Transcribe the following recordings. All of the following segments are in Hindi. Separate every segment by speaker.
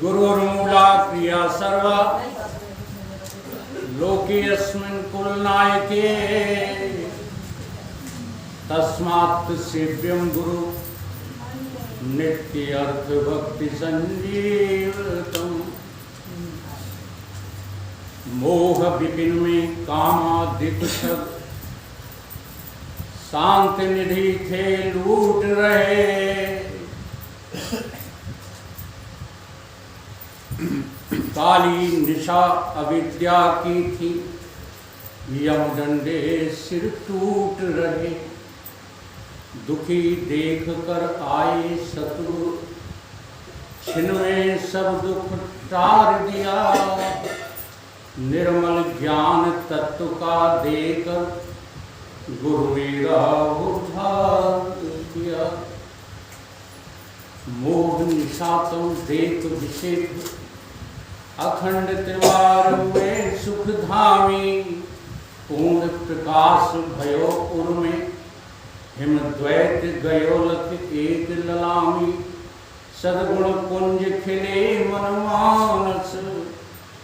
Speaker 1: गुरुर्मूला क्रिया सर्वा लोकेऽस्मिन् कुलनायके तस्मात् सेव्यं गुरु नित्य अर्थ भक्ति संजीवतम। मोह विपिन में कामादिक सब शांत निधि थे लूट रहे। काली निशा अविद्या की थी यमदंडे सिर टूट रहे। दुखी देख कर आए सतगुरु छिन में सब दुख टार दिया। निर्मल ज्ञान तत्व का देकर गुरु मेरा उद्धार किया। मोह निशा तुम देख विषेद अखंड त्रिवार में सुख धामी। पूर्ण प्रकाश भयो उर में हिमद्वैत गयोलक एक ललामी। सद्गुण पुंज खिले मन मानस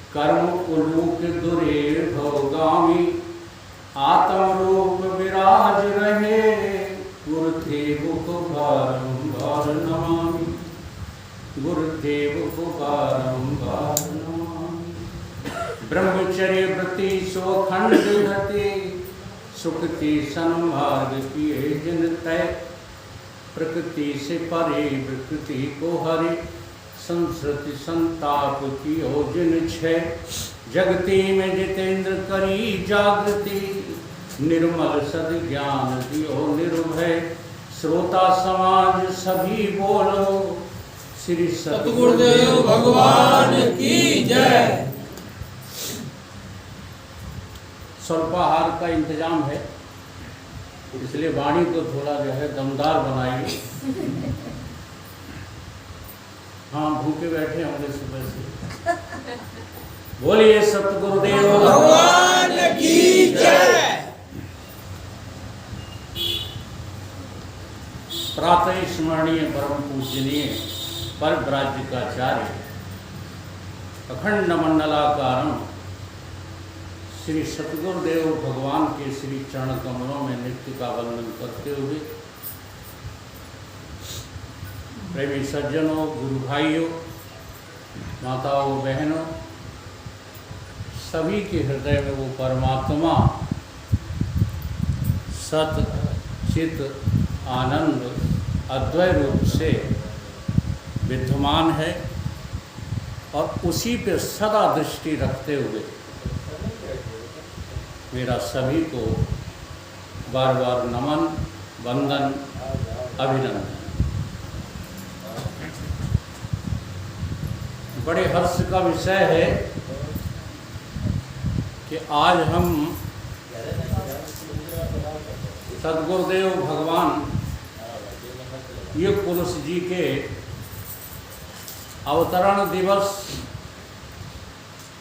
Speaker 1: कर्म उलूक दुरे भवगामी। आत्म रूप विराज रहे गुरुदेव को बारंबार नमामि। गुरुदेव को बारंबार नमामि। ब्रह्मचर्य व्रति स्वखंड धते सुखति सन्मार्ग किए जिन तय। प्रकृति से परे विकृति को हरे संस्कृति संताप की ओजन छय। जगती में जितेंद्र करी जागृति निर्मल सद ज्ञान दियो निर्भय। श्रोता समाज सभी बोलो श्री सतगुरुदेव भगवान की जय। स्वल्पाहार का इंतजाम है, इसलिए वाणी को थोड़ा जो है दमदार बनाइए। हाँ, भूखे बैठे होंगे सुबह से। बोलिए सतगुरुदेव भगवान की जय। प्रातः स्मरणीय परम पूजनीय पर ब्राज्यकाचार्य अखंड मंडलाकारम श्री सतगुरुदेव भगवान के श्री चरण कमलों में नित्य का वंदन करते हुए प्रेमी सज्जनों, गुरु भाइयों, माताओं, बहनों, सभी के हृदय में वो परमात्मा सत चित आनंद अद्वय रूप से विद्यमान है और उसी पे सदा दृष्टि रखते हुए मेरा सभी को बार बार नमन, वंदन, अभिनंदन। बड़े हर्ष का विषय है कि आज हम सद्गुरुदेव भगवान युग पुरुष जी के अवतरण दिवस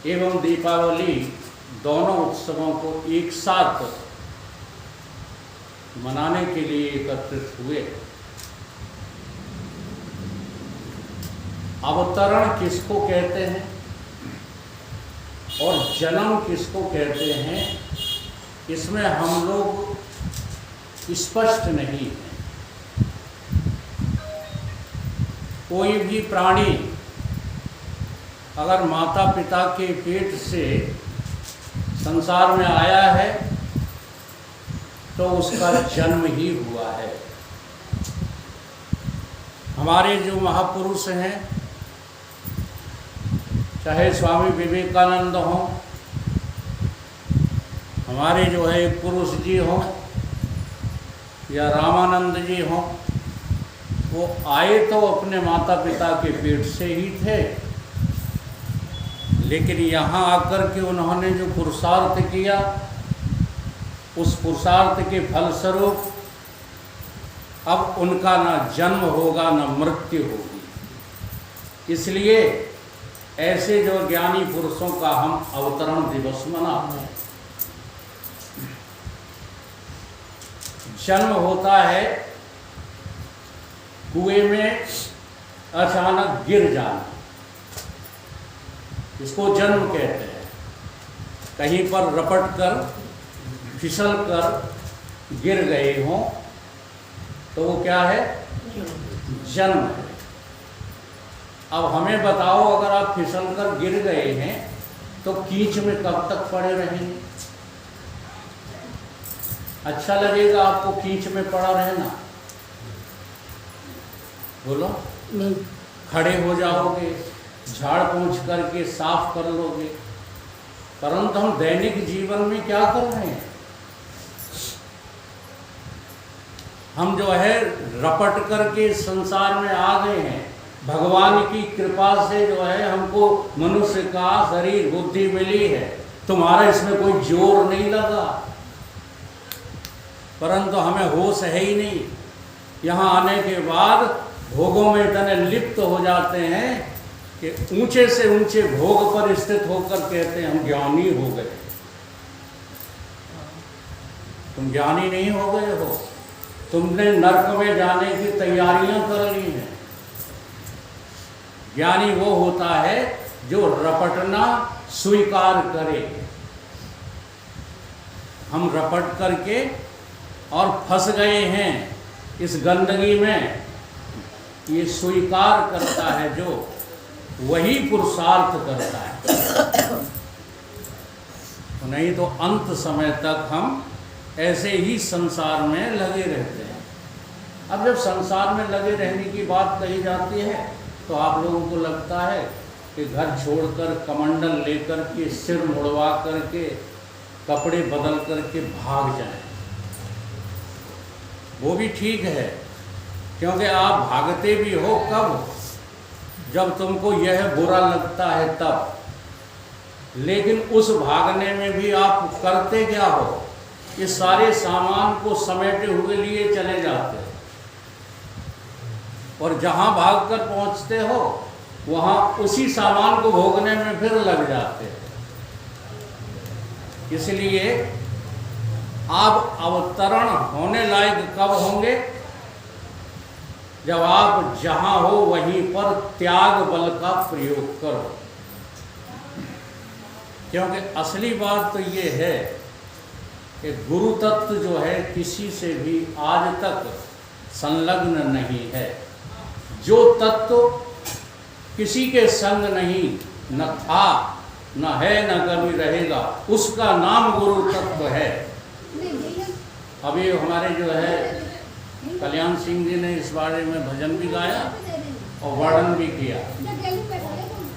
Speaker 1: एवं दीपावली दोनों उत्सवों को एक साथ मनाने के लिए एकत्रित हुए। अवतरण किसको कहते हैं और जन्म किसको कहते हैं, इसमें हम लोग स्पष्ट नहीं है। कोई भी प्राणी अगर माता पिता के पेट से संसार में आया है तो उसका जन्म ही हुआ है। हमारे जो महापुरुष हैं, चाहे स्वामी विवेकानंद हों, हमारे जो है पुरुष जी हों या रामानंद जी हों, वो आए तो अपने माता पिता के पेट से ही थे, लेकिन यहाँ आकर के उन्होंने जो पुरुषार्थ किया, उस पुरुषार्थ के फलस्वरूप अब उनका ना जन्म होगा ना मृत्यु होगी। इसलिए ऐसे जो ज्ञानी पुरुषों का हम अवतरण दिवस मनाते हैं। जन्म होता है कुएं में अचानक गिर जाना, इसको जन्म कहते हैं। कहीं पर रपट कर फिसल कर गिर गए हों तो वो क्या है? जन्म है। अब हमें बताओ, अगर आप फिसल कर गिर गए हैं तो कीच में कब तक पड़े रहेंगे? अच्छा लगेगा आपको कीच में पड़ा रहना? बोलो।
Speaker 2: नहीं।
Speaker 1: खड़े हो जाओगे, झाड़ पोंछ करके साफ कर लोगे, परंतु हम दैनिक जीवन में क्या कर रहे हैं? हम जो है रपट करके संसार में आ गए हैं। भगवान की कृपा से जो है हमको मनुष्य का शरीर बुद्धि मिली है, तुम्हारा इसमें कोई जोर नहीं लगा, परंतु हमें होश है ही नहीं। यहाँ आने के बाद भोगों में इतने लिप्त हो जाते हैं कि ऊंचे से ऊंचे भोग पर स्थित होकर कहते हैं हम ज्ञानी हो गए। तुम ज्ञानी नहीं हो गए हो, तुमने नरक में जाने की तैयारियां कर ली हैं। ज्ञानी वो होता है जो रपटना स्वीकार करे। हम रपट करके और फंस गए हैं इस गंदगी में, ये स्वीकार करता है जो, वही पुरुषार्थ करता है। नहीं तो अंत समय तक हम ऐसे ही संसार में लगे रहते हैं। अब जब संसार में लगे रहने की बात कही जाती है तो आप लोगों को लगता है कि घर छोड़कर कमंडल लेकर के सिर मुड़वा करके कपड़े बदल करके भाग जाएं। वो भी ठीक है, क्योंकि आप भागते भी हो कब? जब तुमको यह बुरा लगता है तब। लेकिन उस भागने में भी आप करते क्या हो? ये सारे सामान को समेटे हुए लिए चले जाते हो, और जहां भागकर पहुंचते हो वहां उसी सामान को भोगने में फिर लग जाते हो। इसलिए आप अवतरण होने लायक कब होंगे? जब आप जहां हो वहीं पर त्याग बल का प्रयोग करो। क्योंकि असली बात तो ये है कि गुरु तत्व जो है किसी से भी आज तक संलग्न नहीं है। जो तत्व किसी के संग नहीं, न था, न है, न कभी रहेगा, उसका नाम गुरु तत्व है। अभी हमारे जो है कल्याण सिंह जी ने इस बारे में भजन भी गाया और वर्णन भी किया।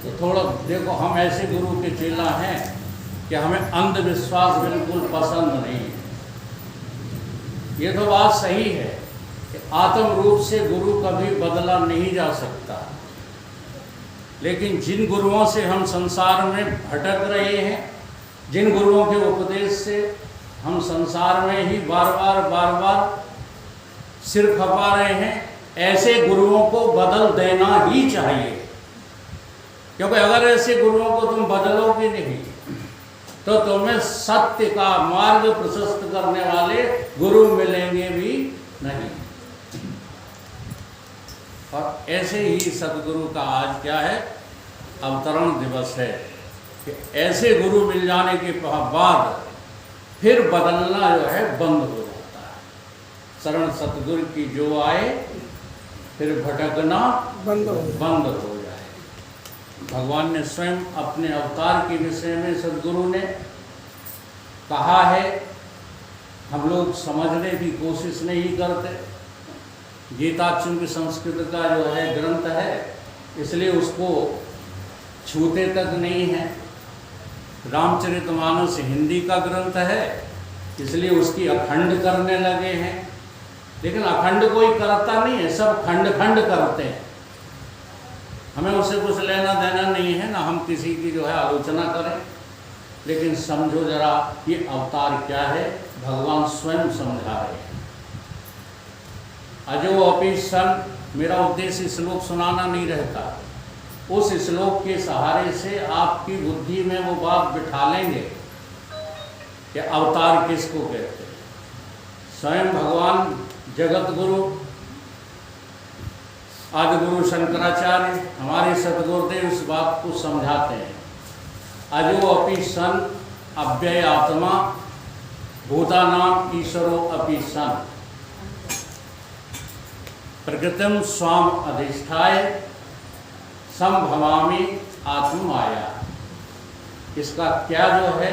Speaker 1: तो थोड़ा देखो, हम ऐसे गुरु के चेला हैं कि हमें अंधविश्वास बिल्कुल पसंद नहीं है। ये तो बात सही है कि आत्म रूप से गुरु कभी बदला नहीं जा सकता, लेकिन जिन गुरुओं से हम संसार में भटक रहे हैं, जिन गुरुओं के उपदेश से हम संसार में ही बार बार सिर खपा रहे हैं, ऐसे गुरुओं को बदल देना ही चाहिए। क्योंकि अगर ऐसे गुरुओं को तुम बदलोगे नहीं तो तुम्हें सत्य का मार्ग प्रशस्त करने वाले गुरु मिलेंगे भी नहीं। और ऐसे ही सदगुरु का आज क्या है? अवतरण दिवस है कि ऐसे गुरु मिल जाने के बाद फिर बदलना जो है बंद हो जाता है। शरण सतगुरु की जो आए फिर भटकना बंद हो जाए। भगवान ने स्वयं अपने अवतार के विषय में सदगुरु ने कहा है, हम लोग समझने की कोशिश नहीं करते। गीता चूंकि संस्कृत का जो है ग्रंथ है, इसलिए उसको छूते तक नहीं है। रामचरितमानस हिंदी का ग्रंथ है, इसलिए उसकी अखंड करने लगे हैं। लेकिन अखंड कोई करता नहीं है, सब खंड खंड करते हैं। हमें उससे कुछ लेना देना नहीं है, ना हम किसी की जो है आलोचना करें। लेकिन समझो जरा, ये अवतार क्या है, भगवान स्वयं समझा रहे हैं। अजो अपि सन, मेरा उद्देश्य श्लोक सुनाना नहीं रहता, उस श्लोक के सहारे से आपकी बुद्धि में वो बात बिठा लेंगे कि अवतार किसको कहते हैं। स्वयं भगवान जगत गुरु आदि गुरु शंकराचार्य हमारे सदगुरुदेव इस बात को समझाते हैं। अजो अपि सन अव्यय आत्मा भूतानाम ईश्वरो अपि सन प्रकृतिम स्वाम अधिष्ठाय संभवामि आत्ममाया। इसका क्या जो है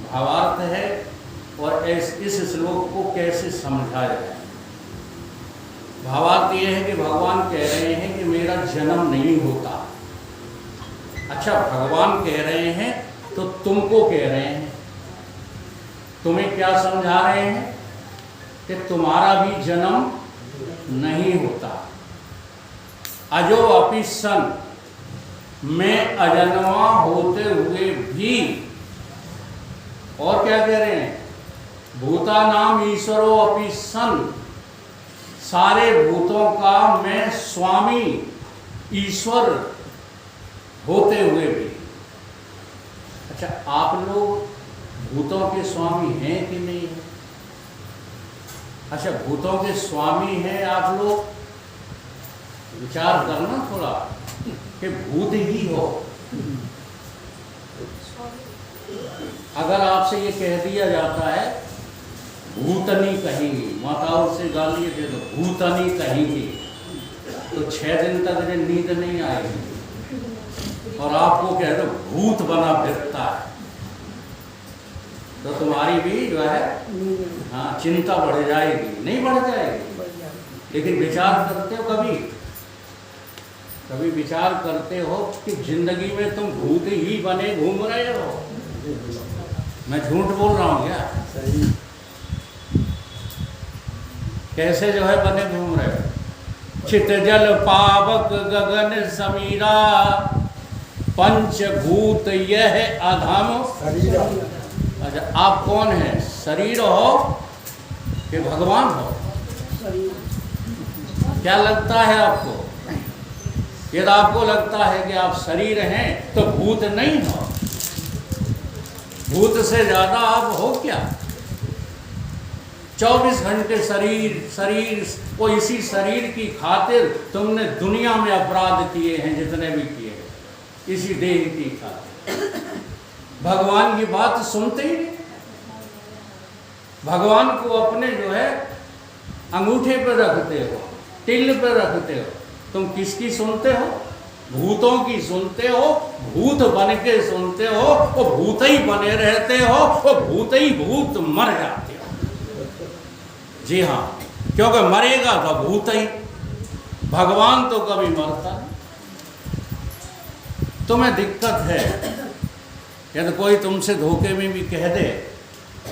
Speaker 1: भावार्थ है और इस श्लोक को कैसे समझा जाए। भावार्थ ये है कि भगवान कह रहे हैं कि मेरा जन्म नहीं होता। अच्छा, भगवान कह रहे हैं तो तुमको कह रहे हैं, तुम्हें क्या समझा रहे हैं कि तुम्हारा भी जन्म नहीं होता। अजो अपि सन, मैं अजन्मा होते हुए भी, और क्या कह रहे हैं, भूतानाम ईश्वरो अपि सन, सारे भूतों का मैं स्वामी ईश्वर होते हुए भी। अच्छा, आप लोग भूतों के स्वामी हैं कि नहीं है? अच्छा, भूतों के स्वामी हैं आप लोग, विचार करना थोड़ा कि भूत ही हो। अगर आपसे ये कह दिया जाता है भूतनी कहेंगी, माताओं से गालियाँ दे दो भूतनी कहेंगी, तो 6 दिन तक नींद नहीं आएगी और आपको कह दो भूत बना फिरता है, तो तुम्हारी भी जो है हाँ चिंता बढ़ जाएगी, नहीं बढ़ जाएगी। लेकिन विचार करते हो कभी विचार करते हो कि जिंदगी में तुम भूत ही बने घूम रहे हो? मैं झूठ बोल रहा हूँ क्या?
Speaker 2: सही।
Speaker 1: कैसे जो है बने घूम रहे हो? चित जल पावक गगन समीरा, पंचभूत यह अधम
Speaker 2: शरीर।
Speaker 1: अच्छा, आप कौन है? शरीर हो कि भगवान हो? क्या लगता है आपको? यदि आपको लगता है कि आप शरीर हैं तो भूत नहीं हो। भूत से ज्यादा आप हो क्या? 24 घंटे शरीर वो इसी शरीर की खातिर तुमने दुनिया में अपराध किए हैं, जितने भी किए हैं, इसी देह की खातिर। भगवान की बात सुनते ही नहीं। भगवान को अपने जो है अंगूठे पर रखते हो, तिल पर रखते हो। तुम किसकी सुनते हो? भूतों की सुनते हो, भूत बन के सुनते हो, वो भूत ही बने रहते हो, वो भूत ही भूत मर जाते हो। जी हाँ, क्योंकि मरेगा तो भूत ही, भगवान तो कभी मरता नहीं। तुम्हें दिक्कत है यदि कोई तुमसे धोखे में भी कह दे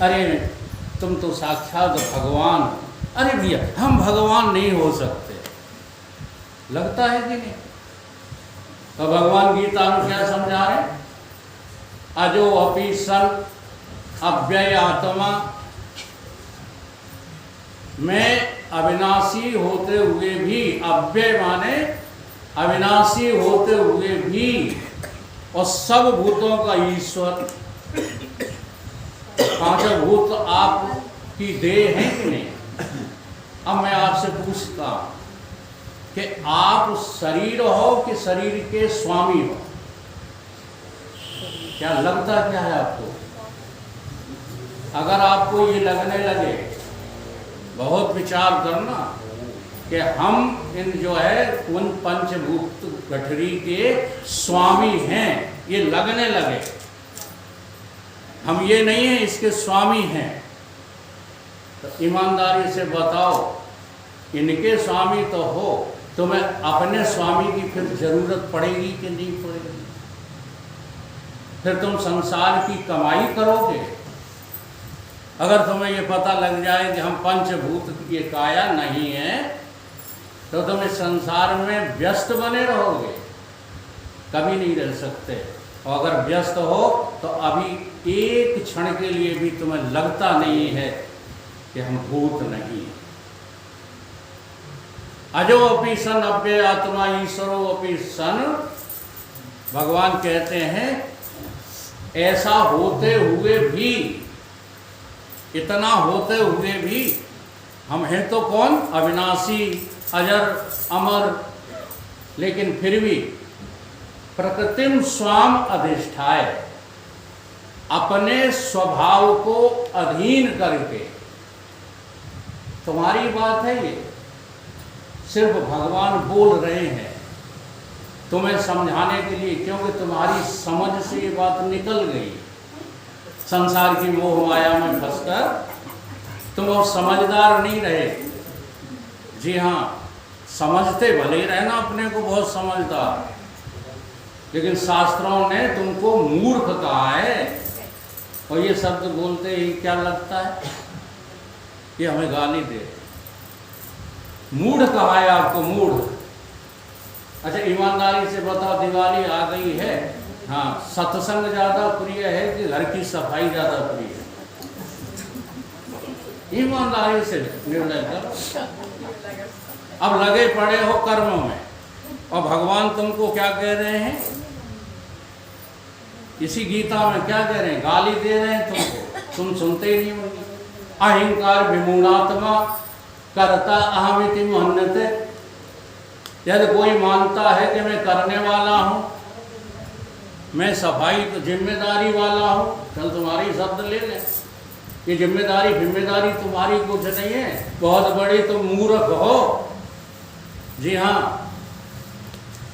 Speaker 1: अरे तुम तो साक्षात भगवान हो, अरे भैया हम भगवान नहीं हो सकते, लगता है कि नहीं? तो भगवान गीता में क्या समझा रहे? अजो अपि सन अव्यय आत्मा, मैं अविनाशी होते हुए भी, अव्यय माने अविनाशी होते हुए भी, और सब भूतों का ईश्वर। पांचों भूत आपकी देह है कि नहीं? अब मैं आपसे पूछता हूं कि आप शरीर हो कि शरीर के स्वामी हो? क्या लगता क्या है आपको? अगर आपको ये लगने लगे, बहुत विचार करना कि हम इन जो है उन पंचभूत गठरी के स्वामी हैं, ये लगने लगे, हम ये नहीं हैं इसके स्वामी हैं, तो ईमानदारी से बताओ, इनके स्वामी तो हो, तुम्हें अपने स्वामी की फिर जरूरत पड़ेगी कि नहीं पड़ेगी? फिर तुम संसार की कमाई करोगे? अगर तुम्हें ये पता लग जाए कि हम पंचभूत की काया नहीं है, तो तुम इस संसार में व्यस्त बने रहोगे, कभी नहीं रह सकते। और अगर व्यस्त हो तो अभी एक क्षण के लिए भी तुम्हें लगता नहीं है कि हम भूत नहीं। अजो अपि सन अव्यय आत्मा ईश्वरो अपि सन भगवान कहते हैं ऐसा होते हुए भी, इतना होते हुए भी हम हैं तो कौन? अविनाशी, अजर, अमर, लेकिन फिर भी प्रकृतिम स्वाम अधिष्ठाय, अपने स्वभाव को अधीन करके। तुम्हारी बात है ये, सिर्फ भगवान बोल रहे हैं तुम्हें समझाने के लिए, क्योंकि तुम्हारी समझ से ये बात निकल गई। संसार की मोह माया में फंसकर तुम और समझदार नहीं रहे। जी हाँ, समझते भले ही रहना अपने को बहुत समझदार, लेकिन शास्त्रों ने तुमको मूर्ख कहा है। और ये शब्द बोलते ही क्या लगता है? ये हमें गाली दे। मूढ़ कहा है आपको, मूढ़। अच्छा ईमानदारी से बताओ, दिवाली आ गई है, हाँ, सत्संग ज़्यादा प्रिय है कि घर की सफाई ज़्यादा प्रिय है? ईमानदारी से निर्णय करो। अब लगे पड़े हो कर्मों में, और भगवान तुमको क्या कह रहे हैं? इसी गीता में क्या कह रहे हैं? गाली दे रहे हैं तुमको, तुम सुनते ही नहीं होंगे। अहंकार विमूढ़ात्मा करता अहमिति मन्यते। यदि कोई मानता है कि मैं करने वाला हूँ, मैं सफाई तो जिम्मेदारी वाला हूँ, चल तुम्हारी शब्द ले लें। ये जिम्मेदारी तुम्हारी कुछ नहीं है, बहुत बड़ी तुम मूर्ख हो। जी हाँ,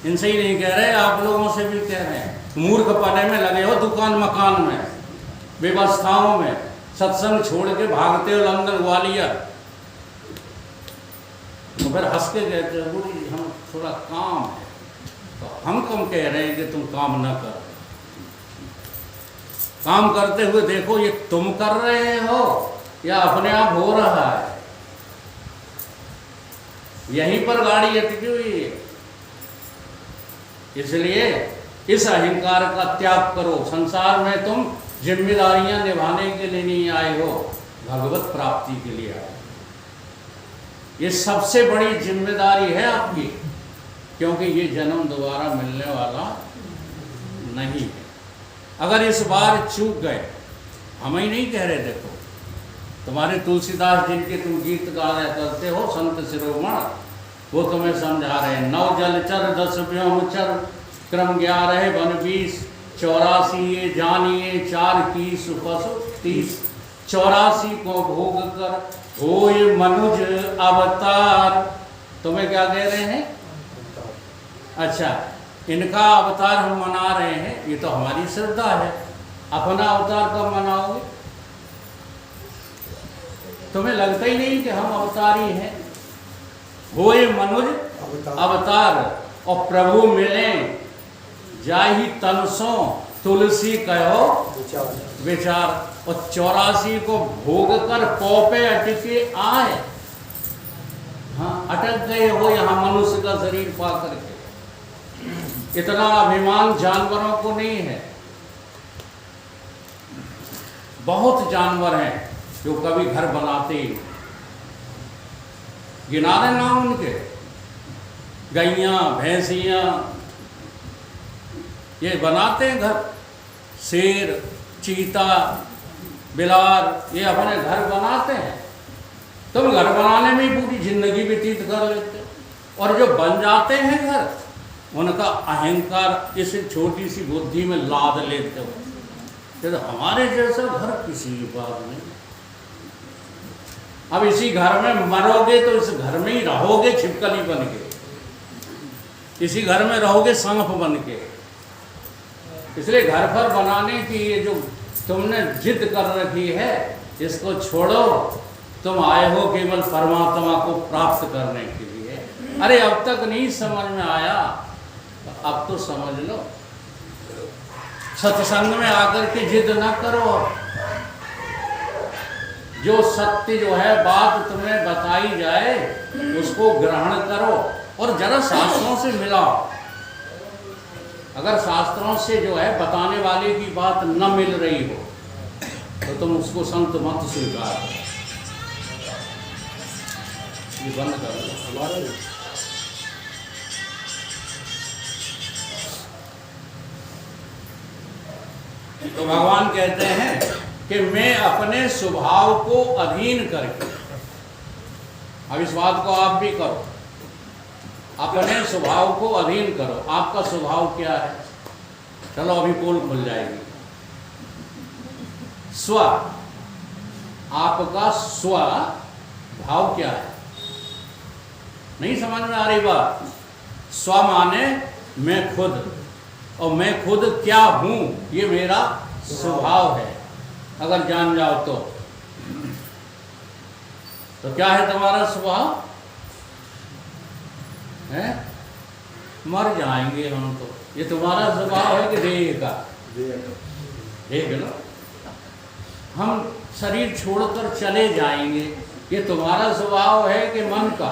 Speaker 1: इनसे ही नहीं कह रहे, आप लोगों से भी कह रहे हैं। मूर्ख पने में लगे हो, दुकान मकान में, व्यवस्थाओं में, सत्संग छोड़ के भागते हो लंदन ग्वालियर। तो फिर हंस के कहते हो गुरु जी हम थोड़ा काम है, तो हम कम कह रहे हैं कि तुम काम न करो। काम करते हुए देखो ये तुम कर रहे हो या अपने आप हो रहा है। यहीं पर गाड़ी अटकी हुई है। इसलिए इस अहंकार का त्याग करो। संसार में तुम जिम्मेदारियां निभाने के लिए नहीं आए हो, भगवत प्राप्ति के लिए आए। ये सबसे बड़ी जिम्मेदारी है आपकी, क्योंकि ये जन्म दोबारा मिलने वाला नहीं है। अगर इस बार चूक गए, हम ही नहीं कह रहे, देखो तुम्हारे तुलसीदास जिनके तुम गीत गाया करते हो, संत शिरोमण, वो तुम्हें समझा रहे हैं। 9 जलचर 10 व्योमचर क्रम 11 वन 20 84 ये जानिए 4 की सुपसु 30 84 को भोग कर होय मनुज अवतार। तुम्हें क्या कह रहे हैं? अच्छा, इनका अवतार हम मना रहे हैं, ये तो हमारी श्रद्धा है। अपना अवतार कब मनाओगे? तुम्हें लगता ही नहीं कि हम अवतारी हैं। होए मनुज अवतार, और प्रभु मिले जाहि तनसों तुलसी कहो विचार। और 84 को भोग कर पौपे अटके आए। हाँ, अटक गए हो यहाँ मनुष्य का शरीर पा करके। इतना अभिमान जानवरों को नहीं है। बहुत जानवर हैं जो कभी घर बनाते ही, गिना रहे नाम उनके, गैया भैंसियाँ, ये बनाते हैं घर। शेर, चीता, बिलार, ये अपने घर बनाते हैं। तुम घर बनाने में ही पूरी जिंदगी व्यतीत कर लेते हो। और जो बन जाते हैं घर, उनका अहंकार इस छोटी सी बुद्धि में लाद लेते हो। तो हमारे जैसा घर किसी बात नहीं। अब इसी घर में मरोगे तो इस घर में ही रहोगे छिपकली बन के, इसी घर में रहोगे सांप बन के। इसलिए घर पर बनाने की ये जो तुमने जिद कर रखी है, इसको छोड़ो। तुम आए हो केवल परमात्मा को प्राप्त करने के लिए। अरे अब तक नहीं समझ में आया, तो अब तो समझ लो। सत्संग में आकर के जिद ना करो। जो सत्य जो है बात तुम्हें बताई जाए, उसको ग्रहण करो और जरा शास्त्रों से मिलाओ। अगर शास्त्रों से जो है बताने वाले की बात न मिल रही हो, तो तुम उसको संत मत स्वीकार करो। ये बंद करो। तो भगवान कहते हैं कि मैं अपने स्वभाव को अधीन करके, अब इस बात को आप भी करो, अपने स्वभाव को अधीन करो। आपका स्वभाव क्या है? चलो अभी पोल खुल जाएगी। स्व, आपका स्व भाव क्या है? नहीं समझ में आ रही बात? स्व माने मैं खुद, और मैं खुद क्या हूं, ये मेरा स्वभाव है। अगर जान जाओ तो क्या है तुम्हारा स्वभाव? है मर जाएंगे हम तो, ये तुम्हारा स्वभाव है कि देह का? देह ना, हम शरीर छोड़कर चले जाएंगे, ये तुम्हारा स्वभाव है कि मन का?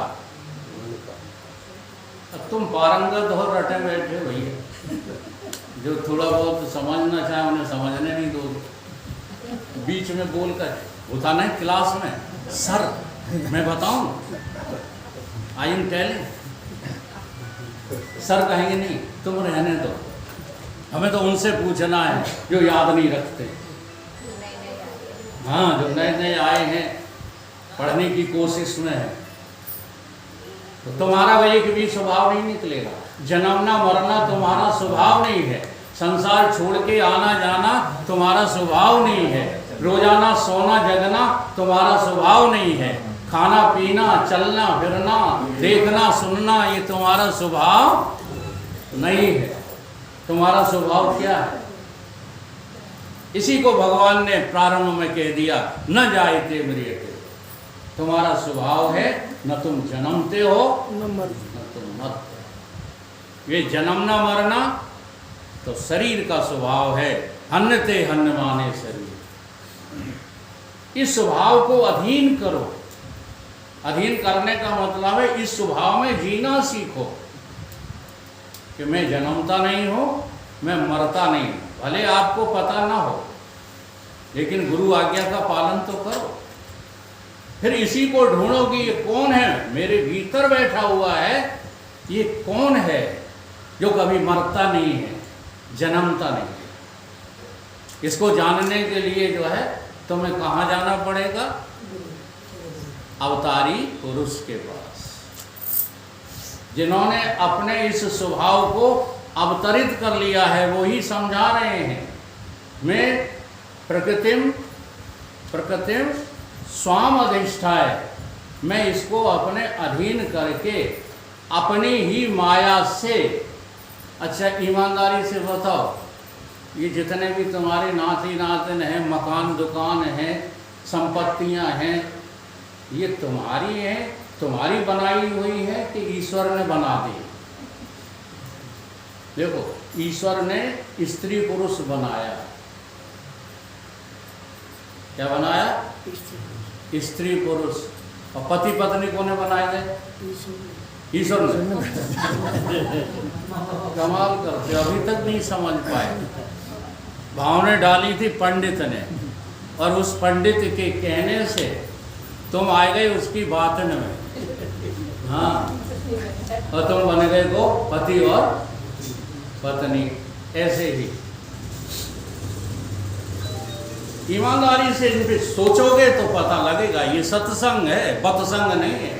Speaker 1: अब तुम पारंगत हो, रटे बैठे भैया, जो थोड़ा बहुत समझना चाहे उन्हें समझने नहीं दो। बीच में बोलकर होता नहीं क्लास में, सर मैं बताऊं, आई एम टेलिंग, सर कहेंगे नहीं, तुम रहने दो, हमें तो उनसे पूछना है जो याद नहीं रखते। हाँ, जो नए नए आए हैं, पढ़ने की कोशिश में है, तो तुम्हारा वही एक भी स्वभाव नहीं निकलेगा। जन्मना मरना तुम्हारा स्वभाव नहीं है, संसार छोड़ के आना जाना तुम्हारा स्वभाव नहीं है, रोजाना सोना जगना तुम्हारा स्वभाव नहीं है, खाना पीना चलना फिरना देखना सुनना ये तुम्हारा स्वभाव नहीं है। तुम्हारा स्वभाव क्या है? इसी को भगवान ने प्रारंभ में कह दिया, न जायते म्रियते। तुम्हारा स्वभाव है न तुम जन्मते हो न तुम मरते हो। ये जन्मना मरना तो शरीर का स्वभाव है, हन्नते हन्न माने शरीर। इस स्वभाव को अधीन करो। अधीन करने का मतलब है इस स्वभाव में जीना सीखो कि मैं जन्मता नहीं हूं, मैं मरता नहीं हूं। भले आपको पता ना हो, लेकिन गुरु आज्ञा का पालन तो करो। फिर इसी को ढूंढो कि ये कौन है मेरे भीतर बैठा हुआ है, ये कौन है जो कभी मरता नहीं है, जन्मता नहीं है। इसको जानने के लिए जो है तुम्हें कहाँ जाना पड़ेगा? अवतारी पुरुष के पास, जिन्होंने अपने इस स्वभाव को अवतरित कर लिया है, वो ही समझा रहे हैं। मैं प्रकृतिम स्वाम अधिष्ठाय, मैं इसको अपने अधीन करके अपनी ही माया से। अच्छा ईमानदारी से बताओ, ये जितने भी तुम्हारे नाती नातन हैं, मकान दुकान हैं, संपत्तियां हैं, ये तुम्हारी हैं, तुम्हारी बनाई हुई है कि ईश्वर ने बना दी? देखो, ईश्वर ने स्त्री पुरुष बनाया। क्या बनाया? स्त्री पुरुष। और पति पत्नी कौन बनाए गए? ईश्वर ने। कमाल करते, अभी तक नहीं समझ पाए। भाव ने डाली थी पंडित ने, और उस पंडित के कहने से तुम आ गए उसकी बातन में। हाँ, और तुम बन गए को पति और पत्नी। ऐसे ही ईमानदारी से इन पे सोचोगे तो पता लगेगा, ये सत्संग है, बतसंग नहीं है।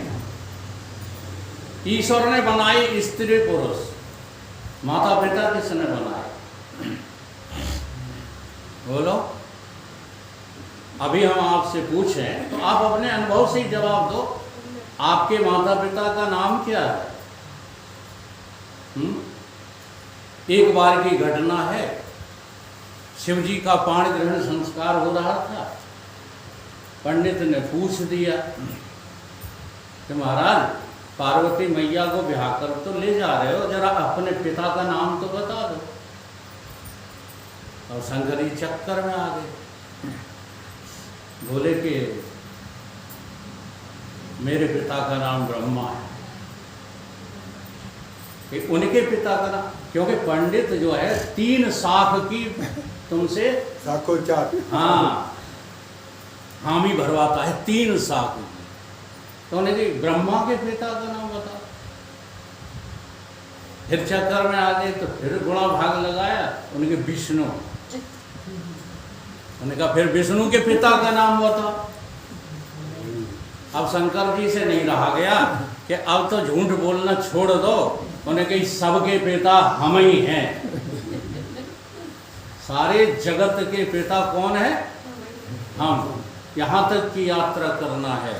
Speaker 1: ईश्वर ने बनाई स्त्री पुरुष, माता पिता किसने बनाए? बोलो। अभी हम आपसे पूछें तो आप अपने अनुभव से ही जवाब दो। आपके माता पिता का नाम क्या है? एक बार की घटना है, शिव जी का पाण ग्रहण संस्कार हो रहा था। पंडित ने पूछ दिया कि महाराज, पार्वती मैया को ब्याह कर तो ले जा रहे हो, जरा अपने पिता का नाम तो बता दो। और शंकर जी चक्कर में आ गए, बोले कि मेरे पिता का नाम ब्रह्मा है। कि उनके पिता का नाम, क्योंकि पंडित जो है 3 शाख की तुमसे हाँ हामी भरवाता है, 3 शाख की। तो उन्हें कि ब्रह्मा के पिता का नाम बता। फिर चक्कर में आ गए तो फिर गुणा भाग लगाया, उनके विष्णु। उन्होंने कहा फिर विष्णु के पिता का नाम बता। अब शंकर जी से नहीं रहा गया कि अब तो झूठ बोलना छोड़ दो। उन्होंने कही सबके पिता हम ही हैं, सारे जगत के पिता कौन है? हम। यहाँ तक की यात्रा करना है।